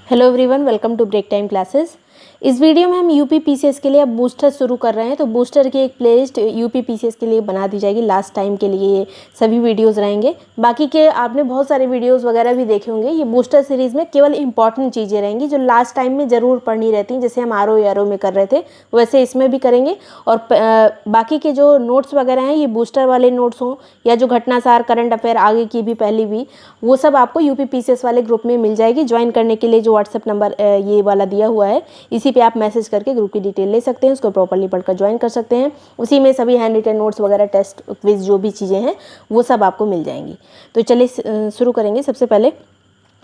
Hello everyone, welcome to break time classes. इस video में हम यूपी पीसीएस के लिए अब बूस्टर शुरू कर रहे हैं। तो बूस्टर की एक प्लेलिस्ट यूपी पीसीएस के लिए बना दी जाएगी। लास्ट टाइम के लिए ये सभी वीडियोस रहेंगे। बाकी के आपने बहुत सारे वीडियोस वगैरह भी देखे होंगे। ये बूस्टर सीरीज़ में केवल इंपॉर्टेंट चीज़ें रहेंगी जो लास्ट टाइम में ज़रूर पढ़नी रहती हैं। जैसे हम आरओ में कर रहे थे वैसे इसमें भी करेंगे। और बाकी के जो नोट्स वगैरह हैं, ये बूस्टर वाले नोट्स हों या जो घटनासार, करंट अफेयर आगे की भी पहली भी, वो सब आपको यूपी पीसीएस वाले ग्रुप में मिल जाएगी। ज्वाइन करने के लिए जो व्हाट्सएप नंबर ये वाला दिया हुआ है, इसी पे आप मैसेज करके ग्रुप की डिटेल ले सकते हैं, उसको प्रॉपर्ली पढ़कर ज्वाइन कर सकते हैं। उसी में सभी हैंड रिटन नोट्स वगैरह, टेस्ट क्विज जो भी चीज़ें हैं वो सब आपको मिल जाएंगी। तो चलिए शुरू करेंगे। सबसे पहले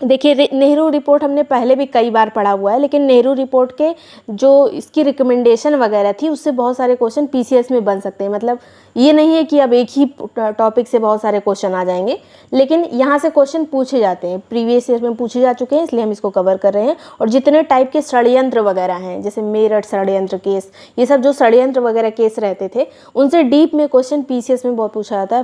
देखिए, नेहरू रिपोर्ट हमने पहले भी कई बार पढ़ा हुआ है, लेकिन नेहरू रिपोर्ट के जो इसकी रिकमेंडेशन वगैरह थी उससे बहुत सारे क्वेश्चन पीसीएस में बन सकते हैं। मतलब ये नहीं है कि अब एक ही टॉपिक से बहुत सारे क्वेश्चन आ जाएंगे, लेकिन यहाँ से क्वेश्चन पूछे जाते हैं, प्रीवियस ईयर में पूछे जा चुके हैं, इसलिए हम इसको कवर कर रहे हैं। और जितने टाइप के षड्यंत्र वगैरह हैं, जैसे मेरठ षड्यंत्र केस, ये सब जो षड्यंत्र वगैरह केस रहते थे, उनसे डीप में क्वेश्चन पीसीएस में बहुत पूछा जाता है।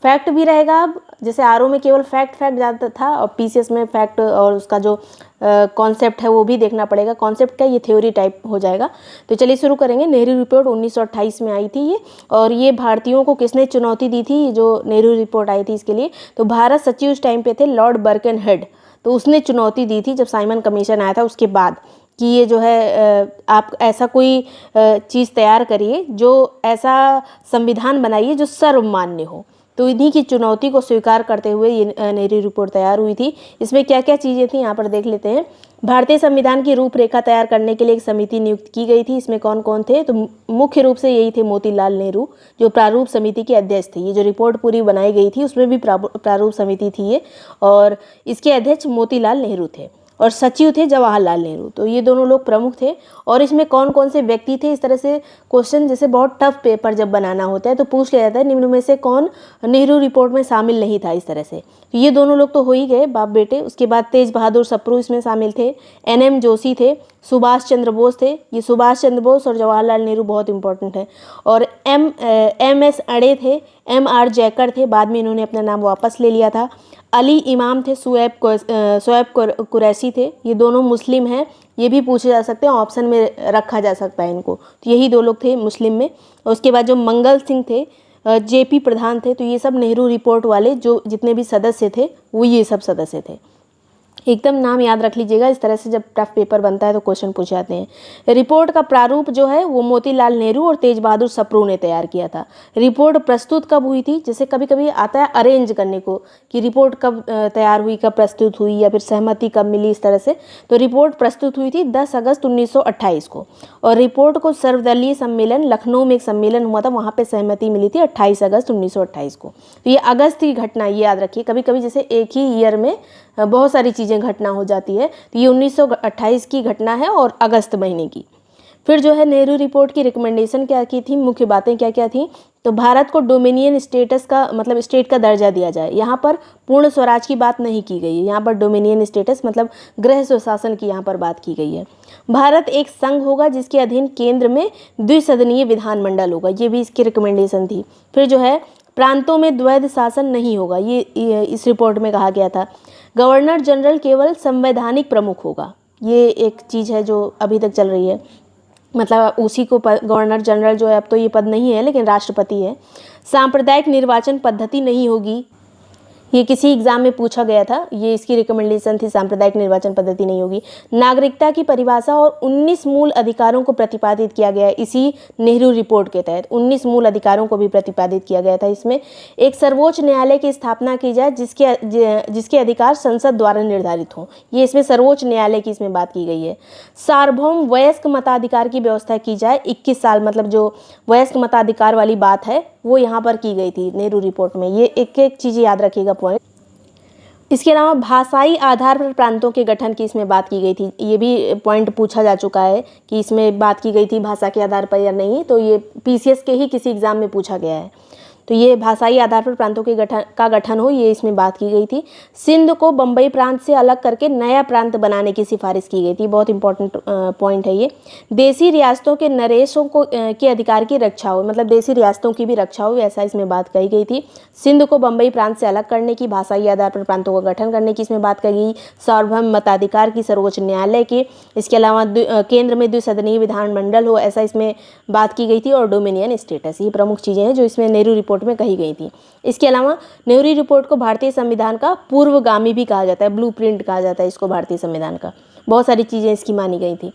फैक्ट भी रहेगा। अब जैसे आरओ में केवल फैक्ट ज़्यादा था, और पीसीएस में फैक्ट और उसका जो कॉन्सेप्ट है वो भी देखना पड़ेगा। कॉन्सेप्ट का ये थ्योरी टाइप हो जाएगा। तो चलिए शुरू करेंगे। नेहरू रिपोर्ट 1928 में आई थी ये, और ये भारतीयों को किसने चुनौती दी थी? जो नेहरू रिपोर्ट आई थी इसके लिए, तो भारत सचिव उस टाइम पे थे लॉर्ड बर्कनहेड। तो उसने चुनौती दी थी जब साइमन कमीशन आया था उसके बाद, कि ये जो है आप ऐसा कोई चीज़ तैयार करिए, जो ऐसा संविधान बनाइए जो सर्वमान्य हो। तो इन्हीं की चुनौती को स्वीकार करते हुए ये नेहरू रिपोर्ट तैयार हुई थी। इसमें क्या क्या चीज़ें थी यहाँ पर देख लेते हैं। भारतीय संविधान की रूपरेखा तैयार करने के लिए एक समिति नियुक्त की गई थी। इसमें कौन कौन थे? तो मुख्य रूप से यही थे मोतीलाल नेहरू, जो प्रारूप समिति के अध्यक्ष थे। ये जो रिपोर्ट पूरी बनाई गई थी उसमें भी प्रारूप समिति थी ये, और इसके अध्यक्ष मोतीलाल नेहरू थे, और सचिव थे जवाहरलाल नेहरू। तो ये दोनों लोग प्रमुख थे। और इसमें कौन कौन से व्यक्ति थे? इस तरह से क्वेश्चन, जैसे बहुत टफ पेपर जब बनाना होता है तो पूछ लिया जाता है, निम्न में से कौन नेहरू रिपोर्ट में शामिल नहीं था, इस तरह से। तो ये दोनों लोग तो हो ही गए, बाप बेटे। उसके बाद तेज बहादुर सप्रू इसमें शामिल थे, एनएम जोशी थे, सुभाष चंद्र बोस थे। ये सुभाष चंद्र बोस और जवाहरलाल नेहरू बहुत इंपॉर्टेंट है। और एम एस अड़े थे, एमआर जयकर थे, बाद में इन्होंने अपना नाम वापस ले लिया था। अली इमाम थे, शुएब कुरैशी थे। ये दोनों मुस्लिम हैं, ये भी पूछे जा सकते हैं, ऑप्शन में रखा जा सकता है इनको। तो यही दो लोग थे मुस्लिम में। और उसके बाद जो मंगल सिंह थे, जेपी प्रधान थे। तो ये सब नेहरू रिपोर्ट वाले जो जितने भी सदस्य थे वो ये सब सदस्य थे। एकदम नाम याद रख लीजिएगा, इस तरह से जब टफ पेपर बनता है तो क्वेश्चन पूछे जाते हैं। रिपोर्ट का प्रारूप जो है वो मोतीलाल नेहरू और तेज बहादुर सप्रू ने तैयार किया था। रिपोर्ट प्रस्तुत कब हुई थी? जैसे कभी कभी आता है अरेंज करने को, कि रिपोर्ट कब तैयार हुई, कब प्रस्तुत हुई, या फिर सहमति कब मिली, इस तरह से। तो रिपोर्ट प्रस्तुत हुई थी 10 अगस्त 1928 को, और रिपोर्ट को सर्वदलीय सम्मेलन, लखनऊ में एक सम्मेलन हुआ था, वहाँ पर सहमति मिली थी 28 अगस्त 1928 को। तो ये अगस्त की घटना, ये याद रखिए। कभी कभी जैसे एक ही ईयर में बहुत सारी चीज़ें घटना हो जाती है, तो ये 1928 की घटना है और अगस्त महीने की। फिर जो है नेहरू रिपोर्ट की रिकमेंडेशन क्या की थी, मुख्य बातें क्या क्या थी? तो भारत को डोमिनियन स्टेटस का, मतलब स्टेट का दर्जा दिया जाए। यहाँ पर पूर्ण स्वराज की बात नहीं की गई है, यहाँ पर डोमिनियन स्टेटस मतलब गृह स्वशासन की यहाँ पर बात की गई है। भारत एक संघ होगा जिसके अधीन केंद्र में द्विसदनीय विधानमंडल होगा, ये भी इसकी रिकमेंडेशन थी। फिर जो है प्रांतों में द्वैध शासन नहीं होगा, ये इस रिपोर्ट में कहा गया था। गवर्नर जनरल केवल संवैधानिक प्रमुख होगा, ये एक चीज़ है जो अभी तक चल रही है। मतलब उसी को गवर्नर जनरल जो है, अब तो ये पद नहीं है लेकिन राष्ट्रपति है। सांप्रदायिक निर्वाचन पद्धति नहीं होगी, ये किसी एग्जाम में पूछा गया था, ये इसकी रिकमेंडेशन थी, सांप्रदायिक निर्वाचन पद्धति नहीं होगी। नागरिकता की परिभाषा और 19 मूल अधिकारों को प्रतिपादित किया गया है इसी नेहरू रिपोर्ट के तहत। 19 मूल अधिकारों को भी प्रतिपादित किया गया था इसमें। एक सर्वोच्च न्यायालय की स्थापना की जाए जिसके अधिकार संसद द्वारा निर्धारित हों, ये इसमें सर्वोच्च न्यायालय की इसमें बात की गई है। सार्वभौम वयस्क मताधिकार की व्यवस्था की जाए, 21 साल, मतलब जो वयस्क मताधिकार वाली बात है वो यहाँ पर की गई थी नेहरू रिपोर्ट में। ये एक एक चीज़ याद रखिएगा पॉइंट। इसके अलावा भाषाई आधार पर प्रांतों के गठन की इसमें बात की गई थी, ये भी पॉइंट पूछा जा चुका है कि इसमें बात की गई थी भाषा के आधार पर या नहीं, तो ये पीसीएस के ही किसी एग्जाम में पूछा गया है। तो ये भाषाई आधार पर प्रांतों के गठन हो, ये इसमें बात की गई थी। सिंध को बम्बई प्रांत से अलग करके नया प्रांत बनाने की सिफारिश की गई थी, बहुत इंपॉर्टेंट पॉइंट है ये। देसी रियासतों के नरेशों को के अधिकार की रक्षा हो, मतलब देसी रियासतों की भी रक्षा हो, ऐसा इसमें बात कही गई थी। सिंध को बम्बई प्रांत से अलग करने की, भाषाई आधार पर प्रांतों का गठन करने की इसमें बात कही गई। सार्वभौम मताधिकार की, सर्वोच्च न्यायालय की, इसके अलावा केंद्र में द्विसदनीय विधानमंडल हो, ऐसा इसमें बात की गई थी। और डोमिनियन स्टेटस, ये प्रमुख चीज़ें हैं जो इसमें नेहरू रिपोर्ट में कही गई थी। इसके अलावा नेहरू रिपोर्ट को भारतीय संविधान का पूर्वगामी भी कहा जाता है, ब्लूप्रिंट कहा जाता है इसको भारतीय संविधान का। बहुत सारी चीज़ें इसकी मानी गई थी,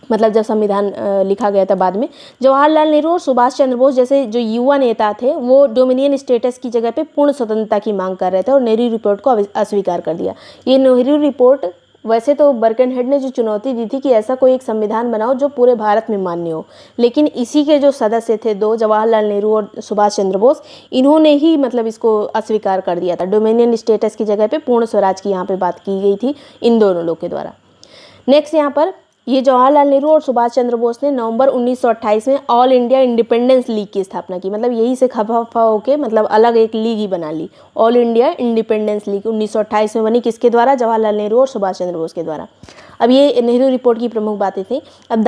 मतलब जब संविधान लिखा गया था बाद में। जवाहरलाल नेहरू और सुभाष चंद्र बोस जैसे जो युवा नेता थे वो डोमिनियन स्टेटस की जगह पे पूर्ण स्वतंत्रता की मांग कर रहे थे और नेहरू रिपोर्ट को अस्वीकार कर दिया। ये नेहरू रिपोर्ट, वैसे तो बर्कनहेड ने जो चुनौती दी थी कि ऐसा कोई एक संविधान बनाओ जो पूरे भारत में मान्य हो, लेकिन इसी के जो सदस्य थे दो, जवाहरलाल नेहरू और सुभाष चंद्र बोस, इन्होंने ही मतलब इसको अस्वीकार कर दिया था। डोमिनियन स्टेटस की जगह पे पूर्ण स्वराज की यहाँ पे बात की गई थी इन दोनों लोग के द्वारा। नेक्स्ट यहाँ पर ये जवाहरलाल नेहरू और सुभाष चंद्र बोस ने नवंबर 1928 में ऑल इंडिया इंडिपेंडेंस लीग की स्थापना की, मतलब यही से खफा होके मतलब अलग एक लीग ही बना ली। ऑल इंडिया इंडिपेंडेंस लीग 1928 में बनी, किसके द्वारा? जवाहरलाल नेहरू और सुभाष चंद्र बोस के द्वारा। अब ये नेहरू रिपोर्ट की प्रमुख बातें थी। अब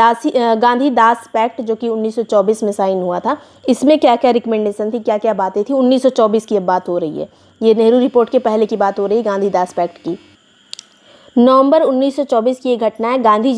गांधी दास पैक्ट जो कि 1924 में साइन हुआ था, इसमें क्या क्या रिकमेंडेशन थी, क्या क्या बातें थी, 1924 की अब बात हो रही है। ये नेहरू रिपोर्ट के पहले की बात हो रही है, गांधी दास पैक्ट की। नवंबर 1924 की ये घटना है। गांधी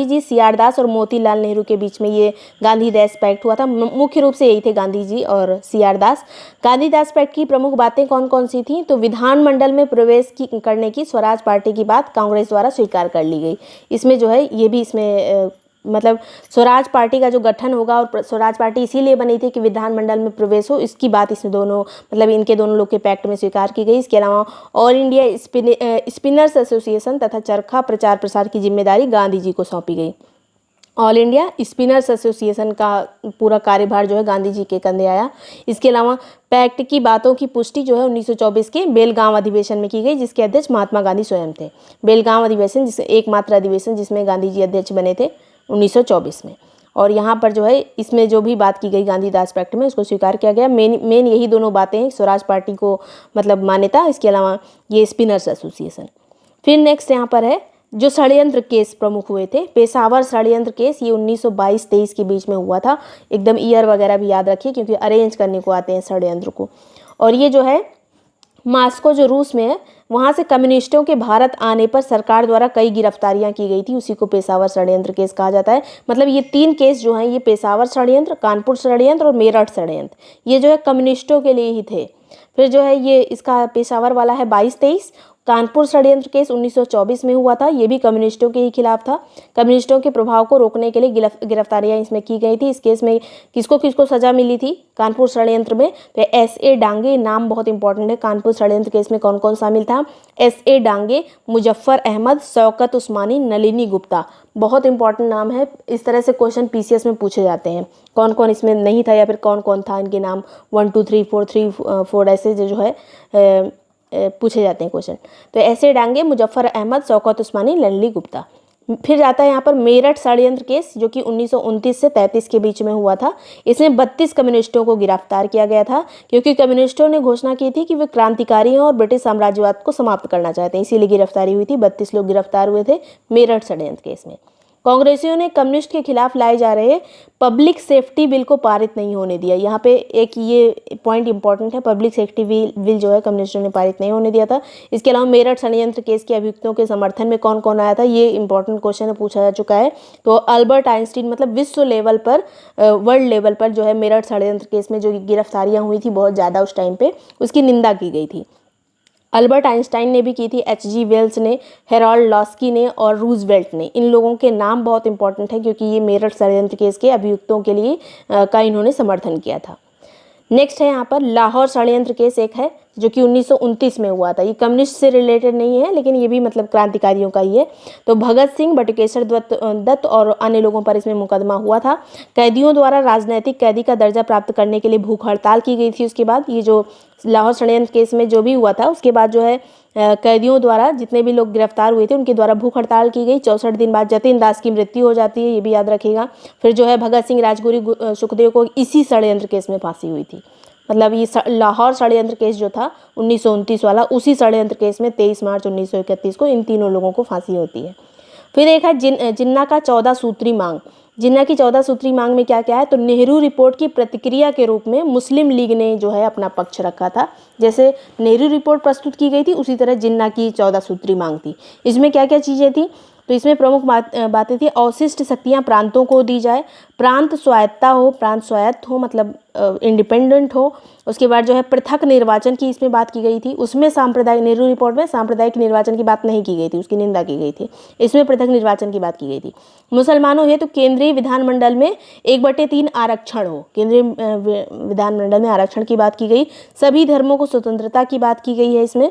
जी, सीआर दास और मोतीलाल नेहरू के बीच में ये गांधी दास पैक्ट हुआ था। मुख्य रूप से यही थे, गांधी जी और सीआर दास। गांधी दास पैक्ट की प्रमुख बातें कौन कौन सी थी? तो विधानमंडल में प्रवेश करने की स्वराज पार्टी की बात कांग्रेस द्वारा स्वीकार कर ली गई। इसमें जो है ये भी इसमें मतलब स्वराज पार्टी का जो गठन होगा, और स्वराज पार्टी इसीलिए बनी थी कि विधानमंडल में प्रवेश हो, इसकी बात इसमें दोनों मतलब इनके दोनों लोग के पैक्ट में स्वीकार की गई। इसके अलावा ऑल इंडिया स्पिनर्स एसोसिएशन तथा चरखा प्रचार प्रसार की जिम्मेदारी गांधी जी को सौंपी गई। ऑल इंडिया स्पिनर्स एसोसिएशन का पूरा कार्यभार जो है गांधी जी के कंधे आया। इसके अलावा पैक्ट की बातों की पुष्टि जो है 1924 के बेलगांव अधिवेशन में की गई, जिसके अध्यक्ष महात्मा गांधी स्वयं थे। बेलगांव अधिवेशन, जिससे एकमात्र अधिवेशन जिसमें गांधी जी अध्यक्ष बने थे 1924 में। और यहाँ पर जो है इसमें जो भी बात की गई गांधी दास पैक्ट में, उसको स्वीकार किया गया। मेन यही दोनों बातें हैं, स्वराज पार्टी को मतलब मान्यता, इसके अलावा ये स्पिनर्स एसोसिएशन। फिर नेक्स्ट यहाँ पर है जो षड्यंत्र केस प्रमुख हुए थे। पेशावर षड्यंत्र केस, ये 1922-23 के बीच में हुआ था। एकदम ईयर वगैरह भी याद रखिए क्योंकि अरेंज करने को आते हैं षड्यंत्र को। और ये जो है मास्को जो रूस में है, वहाँ से कम्युनिस्टों के भारत आने पर सरकार द्वारा कई गिरफ्तारियां की गई थी, उसी को पेशावर षड्यंत्र केस कहा जाता है। मतलब ये 3 केस जो हैं, ये पेशावर षड्यंत्र, कानपुर षड्यंत्र और मेरठ षड्यंत्र, ये जो है कम्युनिस्टों के लिए ही थे। फिर जो है ये इसका पेशावर वाला है 22-23। कानपुर षड्यंत्र केस 1924 में हुआ था, ये भी कम्युनिस्टों के ही खिलाफ था। कम्युनिस्टों के प्रभाव को रोकने के लिए गिरफ्तारियां इसमें की गई थी। इस केस में किसको किसको सजा मिली थी कानपुर षड्यंत्र में? तो S.A. डांगे, नाम बहुत इंपॉर्टेंट है। कानपुर षड्यंत्र केस में कौन कौन शामिल था? S.A. डांगे, मुजफ्फर अहमद, शौकत उस्मानी, नलिनी गुप्ता। बहुत इंपॉर्टेंट नाम है, इस तरह से क्वेश्चन PCS में पूछे जाते हैं। कौन कौन इसमें नहीं था या फिर कौन कौन था, इनके नाम 1 2 3 4 ऐसे जो है पूछे जाते हैं क्वेश्चन। तो ऐसे डांगे, मुजफ्फर अहमद, शौकत उस्मानी, नलिनी गुप्ता। फिर जाता है यहाँ पर मेरठ षड्यंत्र केस, जो कि 1929 से 33 के बीच में हुआ था। इसमें 32 कम्युनिस्टों को गिरफ्तार किया गया था, क्योंकि कम्युनिस्टों ने घोषणा की थी कि वे क्रांतिकारी हैं और ब्रिटिश साम्राज्यवाद को समाप्त करना चाहते हैं, इसीलिए गिरफ्तारी हुई थी। 32 लोग गिरफ्तार हुए थे मेरठ षड्यंत्र केस में। कांग्रेसियों ने कम्युनिस्ट के खिलाफ लाए जा रहे पब्लिक सेफ्टी बिल को पारित नहीं होने दिया। यहाँ पे एक ये पॉइंट इंपॉर्टेंट है, पब्लिक सेफ्टी बिल जो है कम्युनिस्टों ने पारित नहीं होने दिया था। इसके अलावा मेरठ षड्यंत्र केस के अभियुक्तों के समर्थन में कौन कौन आया था, ये इंपॉर्टेंट क्वेश्चन पूछा जा चुका है। तो अल्बर्ट आइंस्टीन, मतलब विश्व लेवल पर, वर्ल्ड लेवल पर जो है मेरठ षड्यंत्र केस में जो गिरफ्तारियाँ हुई थी बहुत ज़्यादा उस टाइम पर, उसकी निंदा की गई थी। अल्बर्ट आइंस्टाइन ने भी की थी, H.G. वेल्स ने, हेरोल्ड लॉस्की ने और रूजवेल्ट ने। इन लोगों के नाम बहुत इंपॉर्टेंट है क्योंकि ये मेरठ षड्यंत्र केस के अभियुक्तों के लिए का इन्होंने समर्थन किया था। नेक्स्ट है यहाँ पर लाहौर षड्यंत्र केस एक है, जो कि 1929 में हुआ था। ये कम्युनिस्ट से रिलेटेड नहीं है, लेकिन ये भी मतलब क्रांतिकारियों का ही है। तो भगत सिंह, बटुकेश्वर दत्त और अन्य लोगों पर इसमें मुकदमा हुआ था। कैदियों द्वारा राजनैतिक कैदी का दर्जा प्राप्त करने के लिए भूख हड़ताल की गई थी। उसके बाद ये जो लाहौर षड्यंत्र केस में जो भी हुआ था, उसके बाद जो है कैदियों द्वारा, जितने भी लोग गिरफ्तार हुए थे उनके द्वारा भूख हड़ताल की गई। 64 दिन बाद जतिन दास की मृत्यु हो जाती है, ये भी याद रखिएगा। फिर जो है भगत सिंह, राजगुरु, सुखदेव को इसी षड्यंत्र केस में फांसी हुई थी। मतलब ये लाहौर षड्यंत्र केस जो था 1929 वाला, उसी षड्यंत्र केस में 23 मार्च 1931 को इन तीनों लोगों को फांसी होती है। फिर एक है जिन्ना का 14 सूत्री मांग। जिन्ना की 14 सूत्री मांग में क्या क्या है, तो नेहरू रिपोर्ट की प्रतिक्रिया के रूप में मुस्लिम लीग ने जो है अपना पक्ष रखा था। जैसे नेहरू रिपोर्ट प्रस्तुत की गई थी, उसी तरह जिन्ना की 14 सूत्री मांग थी। इसमें क्या क्या चीज़ें थी, तो इसमें प्रमुख बातें थी, अवशिष्ट शक्तियाँ प्रांतों को दी जाए, प्रांत स्वायत्ता हो, प्रांत स्वायत्त हो मतलब इंडिपेंडेंट हो। उसके बाद जो है पृथक निर्वाचन की इसमें बात की गई थी। उसमें सांप्रदायिक, नेहरू रिपोर्ट में सांप्रदायिक निर्वाचन की बात नहीं की गई थी, उसकी निंदा की गई थी। इसमें पृथक निर्वाचन की बात की गई थी। मुसलमानों हेतु केंद्रीय विधानमंडल में 1/3 आरक्षण हो, केंद्रीय विधानमंडल में आरक्षण की बात की गई। सभी धर्मों को स्वतंत्रता की बात की गई है इसमें।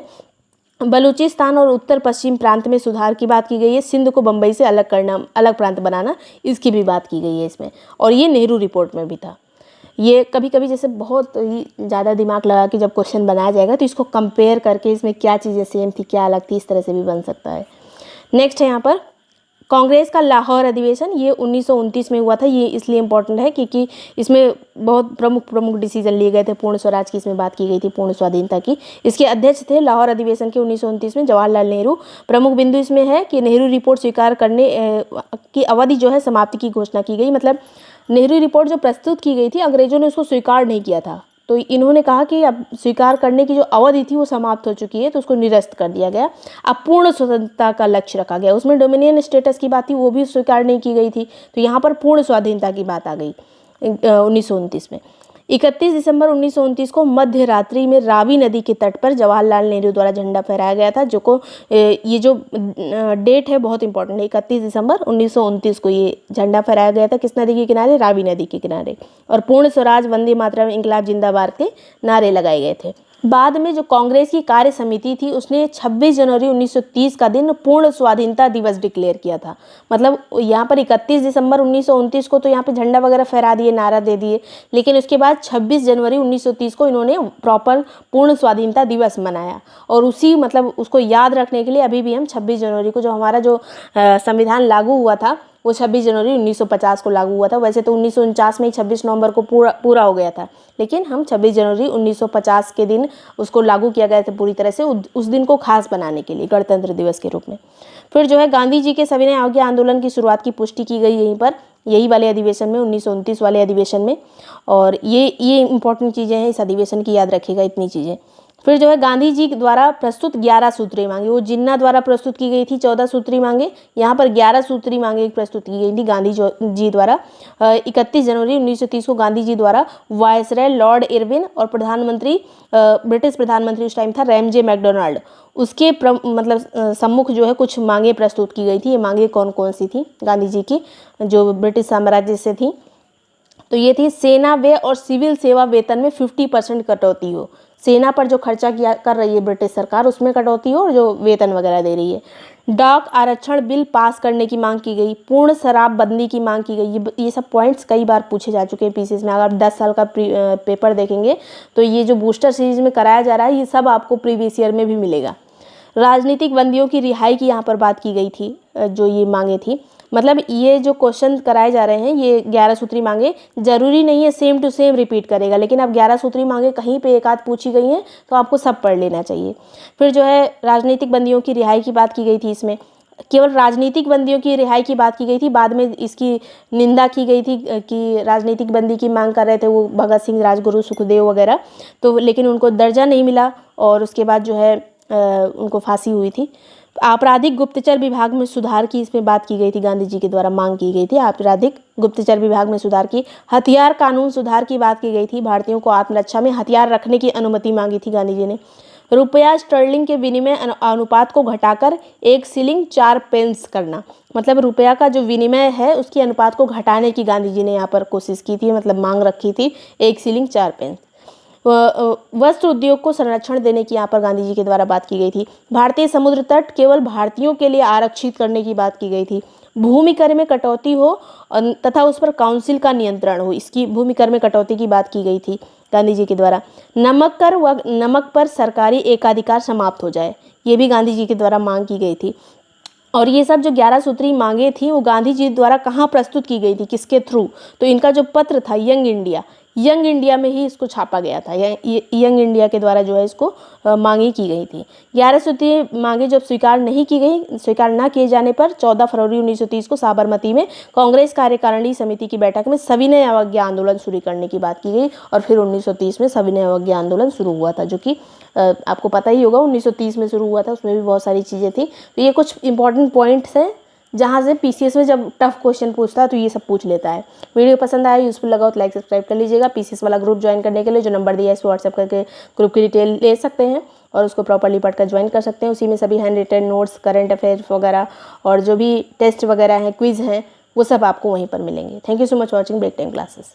बलूचिस्तान और उत्तर पश्चिम प्रांत में सुधार की बात की गई है। सिंध को बम्बई से अलग करना, अलग प्रांत बनाना, इसकी भी बात की गई है इसमें। और ये नेहरू रिपोर्ट में भी था। ये कभी कभी जैसे बहुत ही ज़्यादा दिमाग लगा के जब क्वेश्चन बनाया जाएगा तो इसको कंपेयर करके इसमें क्या चीज़ें सेम थी, क्या अलग थी, इस तरह से भी बन सकता है। नेक्स्ट है यहाँ पर कांग्रेस का लाहौर अधिवेशन, ये 1929 में हुआ था। ये इसलिए इम्पोर्टेंट है क्योंकि इसमें बहुत प्रमुख डिसीजन लिए गए थे। पूर्ण स्वराज की इसमें बात की गई थी, पूर्ण स्वाधीनता की। इसके अध्यक्ष थे लाहौर अधिवेशन के 1929 में जवाहरलाल नेहरू। प्रमुख बिंदु इसमें है कि नेहरू रिपोर्ट स्वीकार करने की अवधि जो है समाप्ति की घोषणा की गई। मतलब नेहरू रिपोर्ट जो प्रस्तुत की गई थी, अंग्रेजों ने उसको स्वीकार नहीं किया था, तो इन्होंने कहा कि अब स्वीकार करने की जो अवधि थी वो समाप्त हो चुकी है, तो उसको निरस्त कर दिया गया। अब पूर्ण स्वतंत्रता का लक्ष्य रखा गया। उसमें डोमिनियन स्टेटस की बात थी, वो भी स्वीकार नहीं की गई थी, तो यहाँ पर पूर्ण स्वाधीनता की बात आ गई 1929 में। 31 दिसंबर 1929 को मध्य रात्रि में रावी नदी के तट पर जवाहरलाल नेहरू द्वारा झंडा फहराया गया था, ये जो डेट है बहुत इंपॉर्टेंट है। 31 दिसंबर 1929 को ये झंडा फहराया गया था। किस नदी के किनारे? रावी नदी के किनारे। और पूर्ण स्वराज, वंदे मातरम, इंकलाब जिंदाबाद के नारे लगाए गए थे। बाद में जो कांग्रेस की कार्य समिति थी उसने 26 जनवरी 1930 का दिन पूर्ण स्वाधीनता दिवस डिक्लेयर किया था। मतलब यहाँ पर 31 दिसंबर 1929 को तो यहाँ पे झंडा वगैरह फहरा दिए, नारा दे दिए, लेकिन उसके बाद 26 जनवरी 1930 को इन्होंने प्रॉपर पूर्ण स्वाधीनता दिवस मनाया। और उसी मतलब उसको याद रखने के लिए अभी भी हम 26 जनवरी को, जो हमारा जो संविधान लागू हुआ था वो 26 जनवरी 1950 को लागू हुआ था। वैसे तो 1949 में ही 26 नवंबर को पूरा हो गया था, लेकिन हम 26 जनवरी 1950 के दिन उसको लागू किया गया था पूरी तरह से, उस दिन को खास बनाने के लिए, गणतंत्र दिवस के रूप में। फिर जो है गांधी जी के सविनय अवज्ञा आंदोलन की शुरुआत की पुष्टि की गई यहीं पर, यही वाले अधिवेशन में, 1929 वाले अधिवेशन में। और ये इंपॉर्टेंट चीज़ें हैं इस अधिवेशन की, याद रखिएगा इतनी चीज़ें। फिर जो है गांधी जी द्वारा प्रस्तुत 11 सूत्री मांगे, वो जिन्ना द्वारा प्रस्तुत की गई थी 14 सूत्री मांगे, यहाँ पर 11 सूत्री मांगे प्रस्तुत की गई थी गांधी जी द्वारा। 31 जनवरी 1930 को गांधी जी द्वारा वायसराय लॉर्ड इरविन और प्रधानमंत्री, ब्रिटिश प्रधानमंत्री उस टाइम था रैमजे मैकडोनाल्ड, उसके मतलब सम्मुख जो है कुछ मांगे प्रस्तुत की गई थी। ये मांगे कौन कौन सी थी गांधी जी की, जो ब्रिटिश साम्राज्य से थी? तो ये थी, सेना व्यय और सिविल सेवा वेतन में 50% कटौती हो। सेना पर जो खर्चा कर रही है ब्रिटिश सरकार, उसमें कटौती हो, और जो वेतन वगैरह दे रही है। डाक आरक्षण बिल पास करने की मांग की गई। पूर्ण शराबबंदी की मांग की गई। ये सब पॉइंट्स कई बार पूछे जा चुके हैं पीसीएस में। अगर 10 साल का पेपर देखेंगे तो ये जो बूस्टर सीरीज में कराया जा रहा है ये सब आपको प्रीवियस ईयर में भी मिलेगा। राजनीतिक बंदियों की रिहाई की यहाँ पर बात की गई थी, जो ये मांगे थी। मतलब ये जो क्वेश्चन कराए जा रहे हैं, ये 11 सूत्री मांगे, जरूरी नहीं है सेम टू सेम रिपीट करेगा, लेकिन अब 11 सूत्री मांगे कहीं पे एक आध पूछी गई हैं तो आपको सब पढ़ लेना चाहिए। फिर जो है राजनीतिक बंदियों की रिहाई की बात की गई थी। इसमें केवल राजनीतिक बंदियों की रिहाई की बात की गई थी, बाद में इसकी निंदा की गई थी कि राजनीतिक बंदी की मांग कर रहे थे वो भगत सिंह, राजगुरु, सुखदेव वगैरह, तो लेकिन उनको दर्जा नहीं मिला और उसके बाद जो है उनको फांसी हुई थी। आपराधिक गुप्तचर विभाग में सुधार की इसमें बात की गई थी, गांधी जी के द्वारा मांग की गई थी आपराधिक गुप्तचर विभाग में सुधार की। हथियार कानून सुधार की बात की गई थी, भारतीयों को आत्मरक्षा में हथियार रखने की अनुमति मांगी थी गांधी जी ने। रुपया स्टर्लिंग के विनिमय अनुपात को घटाकर 1 शिलिंग 4 पेंस करना, मतलब रुपया का जो विनिमय है उसकी अनुपात को घटाने की गांधी जी ने यहाँ पर कोशिश की थी, मतलब मांग रखी थी 1 शिलिंग 4 पेंस। वस्त्र उद्योग को संरक्षण देने की यहाँ पर गांधी जी के द्वारा बात की गई थी। भारतीय समुद्र तट केवल भारतीयों के लिए आरक्षित करने की बात की गई थी। भूमि कर में कटौती हो तथा उस पर काउंसिल का नियंत्रण हो, इसकी भूमि कर में कटौती की बात की गई थी गांधी जी के द्वारा। नमक कर व नमक पर सरकारी एकाधिकार समाप्त हो जाए, ये भी गांधी जी के द्वारा मांग की गई थी। और ये सब जो 11 सूत्री मांगे थी वो गांधी जी द्वारा कहाँ प्रस्तुत की गई थी, किसके थ्रू? तो इनका जो पत्र था यंग इंडिया, यंग इंडिया में ही इसको छापा गया था। यंग इंडिया के द्वारा जो है इसको मांगे की गई थी। 11 सूत्रीय मांगे जब स्वीकार ना किए जाने पर 14 फरवरी 1930 को साबरमती में कांग्रेस कार्यकारिणी समिति की बैठक में सविनय अवज्ञा आंदोलन शुरू करने की बात की गई और फिर 1930 में सविनय अवज्ञा आंदोलन शुरू हुआ था, जो कि आपको पता ही होगा 1930 में शुरू हुआ था। उसमें भी बहुत सारी चीज़ें थी। तो ये कुछ इंपॉर्टेंट पॉइंट्स हैं जहाँ से पीसीएस में जब टफ क्वेश्चन पूछता है तो ये सब पूछ लेता है। वीडियो पसंद आया, यूजफुल लगा तो लाइक सब्सक्राइब कर लीजिएगा। पीसीएस वाला ग्रुप ज्वाइन करने के लिए जो नंबर दिया है इस पर व्हाट्सएप करके ग्रुप की डिटेल ले सकते हैं और उसको प्रॉपर्ली पढ़कर ज्वाइन कर सकते हैं। उसी में सभी handwritten notes, current affairs वगैरह और जो भी टेस्ट वगैरह हैं, क्विज़ हैं, वो सब आपको वहीं पर मिलेंगे। Thank you so much watching break time classes.